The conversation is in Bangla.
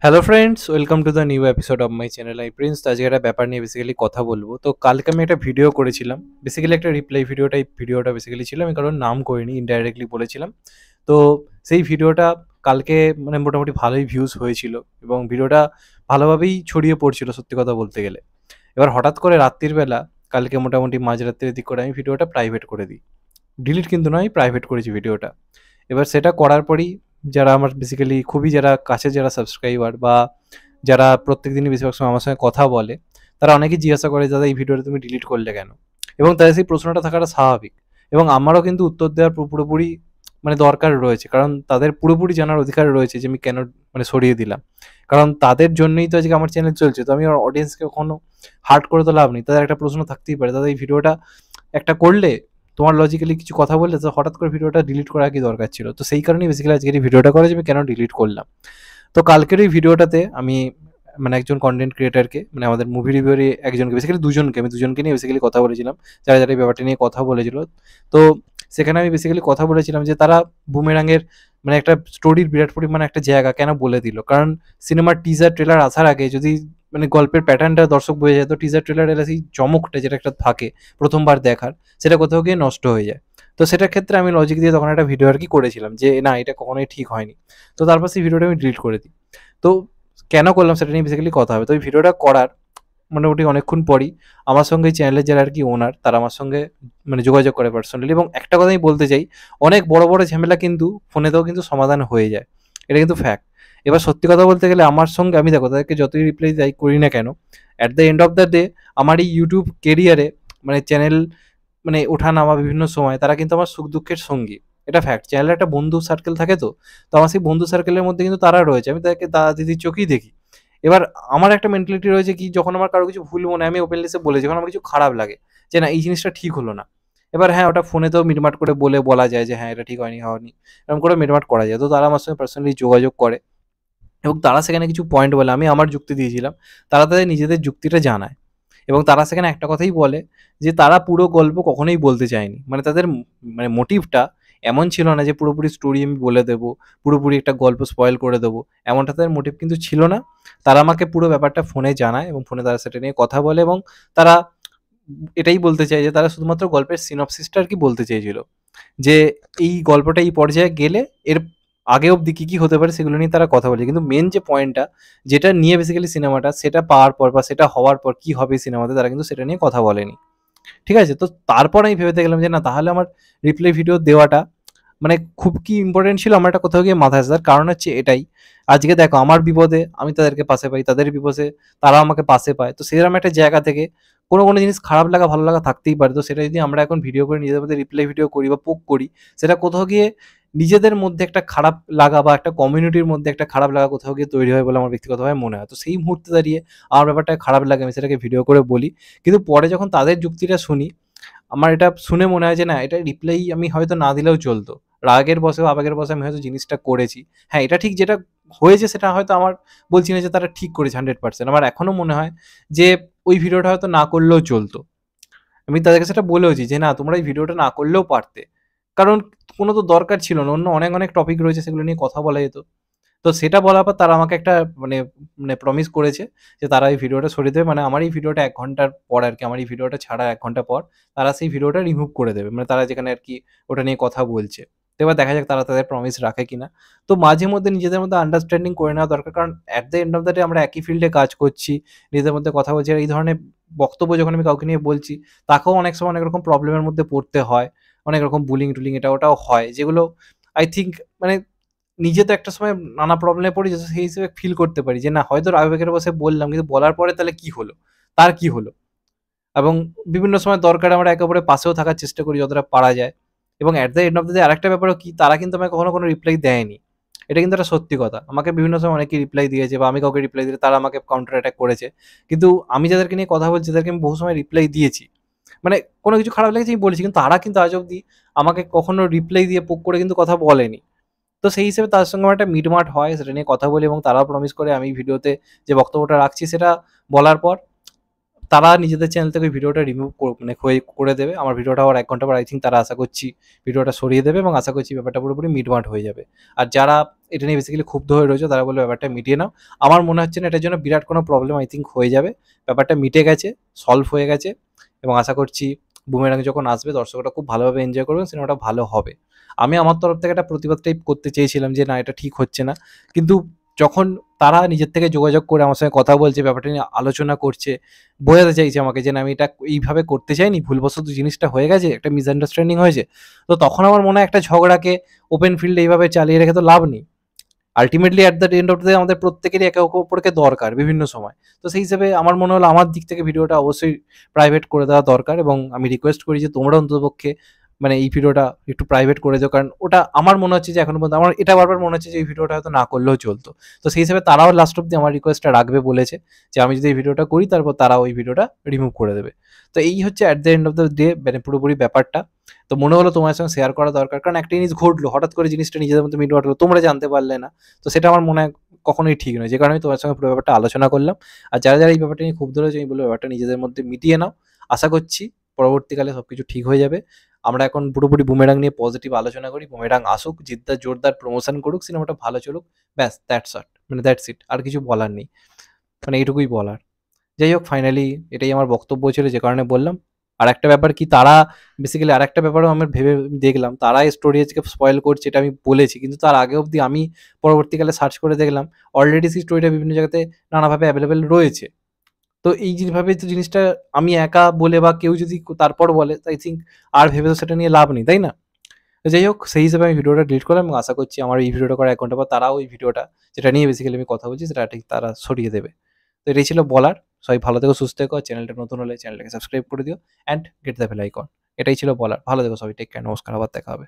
Hello friends, welcome to the new episode of my channel. I Prince. আজকে একটা ব্যাপার নিয়ে বেসিক্যালি কথা বলবো। তো কালকে আমি একটা ভিডিও করেছিলাম, বেসিক্যালি একটা রিপ্লাই ভিডিও টাইপ ভিডিওটা বেসিক্যালি ছিল। আমি কারোর নাম করিনি, ইনডাইরেক্টলি বলেছিলাম। তো সেই ভিডিওটা কালকে মানে মোটামুটি ভালোই ভিউজ হয়েছিল এবং ভিডিওটা ভালোভাবেই ছড়িয়ে পড়ছিল সত্যি কথা বলতে গেলে। এবার হঠাৎ করে রাত্রির বেলা, কালকে মোটামুটি মাঝরাত্রির দিক করে আমি ভিডিওটা প্রাইভেট করে দিই। ডিলিট কিন্তু নয়, প্রাইভেট করেছি ভিডিওটা। এবার সেটা করার পরই যারা আমার বেসিক্যালি খুবই যারা কাছের যারা সাবস্ক্রাইবার বা যারা প্রত্যেকদিনই বেশিরভাগ সময় আমার সঙ্গে কথা বলে, তারা অনেকেই জিজ্ঞাসা করে, দাদা এই ভিডিওটা তুমি ডিলিট করলে কেন? এবং তাদের সেই প্রশ্নটা থাকাটা স্বাভাবিক। এবং আমারও কিন্তু উত্তর দেওয়ার পুরোপুরি মানে দরকার রয়েছে, কারণ তাদের পুরোপুরি জানার অধিকার রয়েছে যে আমি কেন মানে সরিয়ে দিলাম। কারণ তাদের জন্যই তো আজকে আমার চ্যানেল চলছে। তো আমি আমার অডিয়েন্সকে কখনো হার্ট করে তো লাভ নেই। তাদের একটা প্রশ্ন থাকতেই পারে, দাদা এই ভিডিওটা একটা করলে, তোমার লজিক্যালি কিছু কথা বললে, তো হঠাৎ করে ভিডিওটা ডিলিট করা কি দরকার ছিল? তো সেই কারণেই বেসিক্যালি আজকের এই ভিডিওটা করা যে আমি কেন ডিলিট করলাম। তো কালকের এই ভিডিওটাতে আমি মানে একজন কন্টেন্ট ক্রিয়েটারকে, মানে আমাদের মুভি রিভিউয়ারই একজনকে, বেসিক্যালি দুজনকে, আমি দুজনকে নিয়ে বেসিক্যালি কথা বলেছিলাম, যারা যারা এই ব্যাপারটা নিয়ে কথা বলেছিল। তো সেখানে আমি বেসিক্যালি কথা বলেছিলাম যে তারা বুমেরাঙের মানে একটা স্টোরির বিরাট পরিমাণে একটা জায়গা কেন বলে দিল। কারণ সিনেমার টিজার ট্রেলার আসার আগে যদি মানে গল্পের প্যাটার্নটা দর্শক বুঝে যায়, তো টিজার ট্রেলার এলে সেই চমকটা যেটা একটা থাকে প্রথমবার দেখার, সেটা কোথাও গিয়ে নষ্ট হয়ে যায়। তো সেটার ক্ষেত্রে আমি লজিক দিয়ে তখন একটা ভিডিও আর কি করেছিলাম যে না, এটা কখনোই ঠিক হয়নি। তো তারপর সেই ভিডিওটা আমি ডিলিট করে দিই। তো কেন করলাম সেটা নিয়ে বেসিক্যালি কথা হবে। তো এই ভিডিওটা করার মোটামুটি অনেকক্ষণ পরই আমার সঙ্গে এই চ্যানেলের যারা আর কি ওনার, তারা আমার সঙ্গে মানে যোগাযোগ করে পার্সোনালি। এবং একটা কথা আমি বলতে চাই, অনেক বড় বড় ঝামেলা কিন্তু ফোনেতেও কিন্তু সমাধান হয়ে যায়। এটা কিন্তু ফ্যাক্ট। এবার সত্যি কথা বলতে গেলে আমার সঙ্গে, আমি দেখো তাদেরকে যতই রিপ্লাই যাই করি না কেন, at the end of the day আমার এই ইউটিউব কেরিয়ারে মানে চ্যানেল মানে ওঠা নামা বিভিন্ন সময় তারা কিন্তু আমার সুখ দুঃখের সঙ্গী। এটা ফ্যাক্ট। চ্যানেলে একটা বন্ধু সার্কেল থাকে। তো তো আমার সেই বন্ধু সার্কেলের মধ্যে কিন্তু তারা রয়েছে, আমি তাদেরকে দাদা দিদির চোখেই দেখি। এবার আমার একটা মেন্টালিটি রয়েছে কি, যখন আমার কারো কিছু ভুল মনে হয় আমি ওপেনলি সে বলে, যখন আমার কিছু খারাপ লাগে যে না এই জিনিসটা ঠিক হলো না। এবার হ্যাঁ, ওটা ফোনেতেও মিটমাট করে বলা যায় যে হ্যাঁ এটা ঠিক হয়নি হয়নি, এরকম করে মিটমাট করা যায়। তো তারা আমার সঙ্গে পার্সোনালি যোগাযোগ করে এবং তারা সেখানে কিছু পয়েন্ট বলে, আমি আমার যুক্তি দিয়েছিলাম, তারা তাদের নিজেদের যুক্তিটা জানায়। এবং তারা সেখানে একটা কথাই বলে যে তারা পুরো গল্প কখনোই বলতে চায়নি। মানে তাদের মানে মোটিভটা এমন ছিল না যে পুরোপুরি স্টোরি আমি বলে দেবো, পুরোপুরি একটা গল্প স্পয়েল করে দেবো, এমনটা তাদের মোটিভ কিন্তু ছিল না। তারা আমাকে পুরো ব্যাপারটা ফোনে জানায় এবং ফোনে তারা সেটা নিয়ে কথা বলে এবং তারা এটাই বলতে চায় যে তারা শুধুমাত্র গল্পের সিনপসিসটা আর কি বলতে চেয়েছিল, যে এই গল্পটা এই পর্যায়ে গেলে এর আগে অবধি কি কি হতে পারে সেগুলো নিয়ে তারা কথা বলে। কিন্তু মেন যে পয়েন্টটা যেটা নিয়ে বেসিক্যালি সিনেমাটা, সেটা পাওয়ার পর বা সেটা হওয়ার পর কি হবে সিনেমাতে, তারা কিন্তু সেটা নিয়ে কথা বলেনি। ঠিক আছে? তো তারপর আমি ভেবে দেখলাম যে না, তাহলে আমার রিপ্লাই ভিডিও দেওয়াটা মানে খুব কি ইম্পর্টেন্ট ছিল, আমার একটা কোথাও গিয়ে মাথায় আসে। তার কারণ হচ্ছে এটাই, আজকে দেখো আমার বিপদে আমি তাদেরকে পাশে পাই, তাদের বিপদে তারা আমাকে পাশে পায়। তো সেরকম একটা জায়গা থেকে কোনো জিনিস খারাপ লাগা ভালো লাগা থাকতেই পারে। তো সেটা যদি আমরা এখন ভিডিও করে নিজেদের মধ্যে রিপ্লাই ভিডিও করি বা পোক করি, সেটা কোথাও গিয়ে নিজেদের মধ্যে একটা খারাপ লাগা বা একটা কমিউনিটির মধ্যে একটা খারাপ লাগা কোথাও গিয়ে তৈরি হয় বলে আমার ব্যক্তিগতভাবে মনে হয়। তো সেই মুহূর্তে দাঁড়িয়ে আমার ব্যাপারটা খারাপ লাগে, আমি সেটাকে ভিডিও করে বলি। কিন্তু পরে যখন তাদের যুক্তিটা শুনি, আমার এটা শুনে মনে হয় যে না, এটা রিপ্লাই আমি হয়তো না দিলেও চলতো। রাগের বশে বা আবেগের বশে আমি হয়তো জিনিসটা করেছি। হ্যাঁ, এটা ঠিক, যেটা হয়েছে সেটা হয়তো আমার, বলছি না যে তারা ঠিক করেছে 100%। আমার এখনো মনে হয় যে ওই ভিডিওটা হয়তো না করলেও চলতো। আমি তাদেরকে সেটা বলেওছি যে না, তোমরা এই ভিডিওটা না করলেও পারতে। কারণ কোনো তো দরকার ছিল না। অন্য অনেক টপিক রয়েছে, সেগুলো নিয়ে কথা বলা যেত। তো সেটা বলার পর তারা আমাকে একটা মানে মানে প্রমিস করেছে যে তারা এই ভিডিওটা সরিয়ে দেবে। মানে আমার এই ভিডিওটা ১ ঘন্টার পর আরকি, আমার এই ভিডিওটা ছাড়ার ১ ঘন্টা পর তারা সেই ভিডিওটা রিমুভ করে দেবে। মানে তারা যেখানে আরকি ওটা নিয়ে কথা বলছে। তো এবার দেখা যাক তারা তাদের প্রমিস রাখে কিনা। তো মাঝে মধ্যে নিজেদের মধ্যে আন্ডারস্ট্যান্ডিং করে নেওয়া দরকার। কারণ at the end of the day আমরা একই ফিল্ডে কাজ করছি। নিজেদের মধ্যে কথা বলছি। আর এই ধরনের বক্তব্য যখন আমি কাউকে নিয়ে বলছি, তাকেও অনেক সময় অনেক রকম প্রবলেমের মধ্যে পড়তে হয়। অনেক রকম বুলিং-টুলিং এটা ওটাও হয়। যেগুলো আই থিংক মানে নিজে তো একটা সময় নানা প্রবলেমে পড়ি, যে সেই হিসেবে ফিল করতে পারি যে না, হয়তো আবেগের বশে বললাম, কিন্তু বলার পরে তাহলে কি হলো? তার কি হলো? এবং বিভিন্ন সময় দরকারে আমরা একে অপরের পাশেও থাকার চেষ্টা করি যতটা পারা যায়। এবং at the end of the day আরেকটা ব্যাপারও কি, তারা কিন্তু আমাকে কখনো কোনো রিপ্লাই দেয়নি। এটা কিন্তু একটা সত্যি কথা। আমাকে বিভিন্ন সময় অনেকেই রিপ্লাই দিয়েছে বা আমি কাউকে রিপ্লাই দিলে তারা আমাকে কাউন্টার অ্যাটাক করেছে। কিন্তু আমি যাদেরকে নিয়ে কথা বলছি তাদেরকে আমি বহু সময় রিপ্লাই দিয়েছি। মানে কোনো কিছু খারাপ লেগেছে আমি বলেছি। কিন্তু তারা কিন্তু আজ অব্দি আমাকে কখনো রিপ্লাই দিয়ে পোক করে কিন্তু কথা বলেনি। তো সেই হিসেবে তাদের সঙ্গে আমার একটা মিটমাট হয়, সেটা নিয়ে কথা বলি এবং তারাও প্রমিস করে আমি ভিডিওতে যে বক্তব্যটা রাখছি সেটা বলার পর তারা নিজেদের চ্যানেল থেকে ওই ভিডিওটা রিমুভ মানে করে দেবে। আমার ভিডিওটা আবার ১ ঘন্টা পর আই থিংক তারা আশা করছি ভিডিওটা সরিয়ে দেবে এবং আশা করছি ব্যাপারটা পুরোপুরি মিটমাট হয়ে যাবে। আর যারা এটা নিয়ে বেসিক্যালি ক্ষুব্ধ হয়ে রয়েছে তারা বলবে ব্যাপারটা মিটিয়ে নাও। আমার মনে হচ্ছে না এটার জন্য বিরাট কোনো প্রবলেম আই থিংক হয়ে যাবে। ব্যাপারটা মিটে গেছে, সলভ হয়ে গেছে এবং আশা করছি বুমেরাং যখন আসবে দর্শকরা খুব ভালোভাবে এনজয় করবে, সিনেমাটা ভালো হবে। আমি আমার তরফ থেকে একটা প্রতিবাদ টাইপ করতে চেয়েছিলাম যে না এটা ঠিক হচ্ছে না। কিন্তু যখন তারা নিজের থেকে যোগাযোগ করে আমার সঙ্গে কথা বলছে, ব্যাপারটা নিয়ে আলোচনা করছে, বোঝাতে চাইছে আমাকে যে না আমি এটা এইভাবে করতে চাইনি, ভুলবশত জিনিসটা হয়ে গেছে, একটা মিসআন্ডারস্ট্যান্ডিং হয়েছে। তো তখন আমার মনে হয় একটা ঝগড়াকে ওপেন ফিল্ডে এইভাবে চালিয়ে রেখে তো লাভ নেই। Ultimately at the end of the day আমাদের প্রত্যেকেরই একে অপরকে দরকার বিভিন্ন সময়। তো সেই হিসেবে আমার মনে হলো আমার দিক থেকে ভিডিওটা অবশ্যই প্রাইভেট করে দেওয়া দরকার এবং আমি রিকোয়েস্ট করি যে তোমরা অন্ততপক্ষে মানে এই ভিডিওটা একটু প্রাইভেট করে দিও। কারণ ওটা আমার মনে হচ্ছে যে এখনো পর্যন্ত আমার এটা বারবার মনে হচ্ছে যে এই ভিডিওটা হয়তো না করলেও চলতো। তো সেই হিসেবে তারাও লাস্ট অব্দি আমার রিকোয়েস্টটা রাখবে বলেছে যে আমি যদি এই ভিডিওটা করি তারপর তারা ওই ভিডিওটা রিমুভ করে দেবে। তো এই হচ্ছে at the end of the day মানে পুরোপুরি ব্যাপারটা। তো মনে হলো তোমার সঙ্গে শেয়ার করা দরকার। কারণ একটা জিনিস ঘটলো, হঠাৎ করে জিনিসটা নিজেদের মধ্যে মিটমাট হলো, তোমরা জানতে পারলে না। তো সেটা আমার মনে হয় কখনোই ঠিক নয়। যে কারণে আমি তোমার সঙ্গে পুরো ব্যাপারটা আলোচনা করলাম। আর যারা এই ব্যাপারটা নিয়ে ক্ষুব্ধ রয়েছে আমি বলব ব্যাপারটা নিজেদের মধ্যে মিটিয়ে নাও। আশা করছি পরবর্তীকালে সবকিছু ঠিক হয়ে যাবে। আমরা এখন পুরোপুরি বুমেরাং নিয়ে পজিটিভ আলোচনা করি। বুমেরাং আসুক, জিদ্দার জোরদার প্রমোশন করুক, সিনেমাটা ভালো চলুক। ব্যাস দ্যাটস ইট। আর কিছু বলার নেই। মানে এইটুকুই বলার। যাই হোক ফাইনালি এটাই আমার বক্তব্য ছিল যে কারণে বললাম। আরেকটা ব্যাপার কি তারা বেসিক্যালি আরেকটা ব্যাপারও আমি ভেবে দেখলাম তারা স্টোরি আজকে স্পয়েল করছে এটা আমি বলেছি। কিন্তু তার আগে অবধি আমি পরবর্তীকালে সার্চ করে দেখলাম অলরেডি সেই স্টোরিটা বিভিন্ন জায়গাতে নানাভাবে অ্যাভেলেবেল রয়েছে। তো এই ভাবে তো জিনিসটা আমি একা বলে বা কেউ যদি তারপর বলে আই থিংক আর ভেবে তো সেটা নিয়ে লাভ নেই, তাই না? তো যাই হোক সেই হিসেবে আমি ভিডিওটা ডিলিট করলাম এবং আশা করছি আমার এই ভিডিওটা করার ১ ঘন্টা পর তারাও ওই ভিডিওটা যেটা নিয়ে বেসিক্যালি আমি কথা বলছি সেটা ঠিক তারা সরিয়ে দেবে। তো এটাই ছিল বলার। সবাই ভালো থেকো, সুস্থ থেকো। আর চ্যানেলটা নতুন হলে চ্যানেলটাকে সাবস্ক্রাইব করে দিও and get the bell icon. এটাই ছিল বলার। ভালো থেকো সবাই। Take care. নমস্কার। আবার দেখা হবে।